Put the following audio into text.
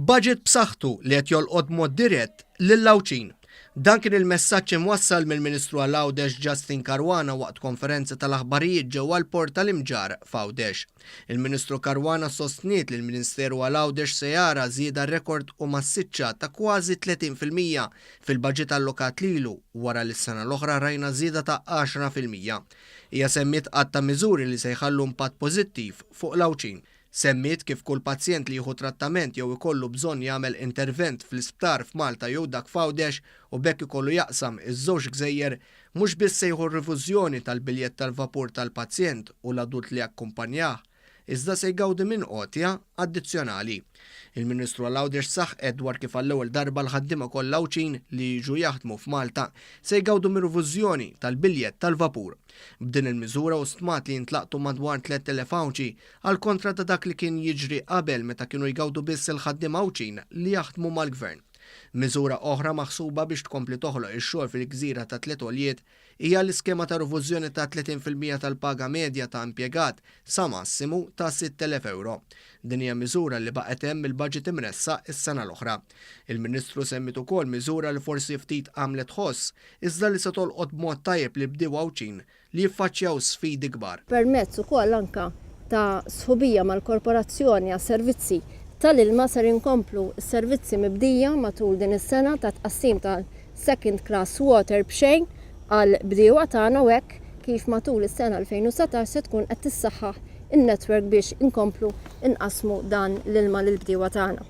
Budget b'saħħtu li qed jolqod mod dirett lill-Għawdxin. Dan kien il-messaġġ imwassal mill-Ministru Għawdex Justyne Caruana waqt konferenza tal-aħbarijiet ġewwa l-Port tal-Imġar f'Għawdex. Il-Ministru Caruana sostniet li l-Ministeru Għawdex se jara żieda rekord u massiċċa ta' kważi 30% fil-baġit allokat lilu wara li s-sena l-oħra rajna żieda ta' 10%. Hija semmiet qatt ta' miżuri li se jħallu impatt pożittiv fuq l-Għawdxin. Semmiet kif kull pazjent li jieħu trattament jew ikollu bżonn jagħmel intervent fl-isptar f'Malta jew dak f'Għawdex u bekk ikollu jaqsam iż-żewġ gżejjer mhux biss se jieħu r-rifużjoni tal-biljett tal-vapur tal-pazjent u l-adult li jakkumpanjah, iżda se jgawdi minn qotja addizzjonali. Il-Ministru Għawdex saħħet dwar kif għall-ewwel darba l-ħaddiema kollha Għawdxin li jiġu jaħdmu f'Malta se jgawdu minn rifużjoni tal-biljett tal-vapur. B'din il-miżura u stmat li jintlaqtu madwar 3,000 Għawdxi għal kontra ta' dak li kien jiġri qabel meta kienu jgawdu biss il-ħaddiema Għawdxin li jaħdmu mal-Gvern. Miżura oħra maħsuba biex tkompli toħloq ix-xogħol fil-gżira ta' tliet għoljiet hija l-iskema ta' rivużjoni ta' 30% tal-paga medja ta' impjegat sa massimu ta' 6,000 euro. Din hija miżura li baqgħet hemm il-baġit imressa s-sena l-oħra. Il-Ministru semmit ukoll miżura li forsi ftit għamlet ħoss iżda li se tolqot b'mod tajjeb li bdiewa Għawdxin li jiffaċċjaw sfidi kbar. Permezz ukoll anke ta' sħubija mal-korporazzjoni għas-servizzi tal-ilma ser inkomplu s-servizzi mibdija matul din is-sena ta' tqassim ta' second class water b'xejn għal bdiewa tagħna u hekk kif matul is-sena 2017 se tkun qed tissaħħaħ in-netwerk biex inkomplu inqasmu dan l-ilma lill bdiewa tagħna.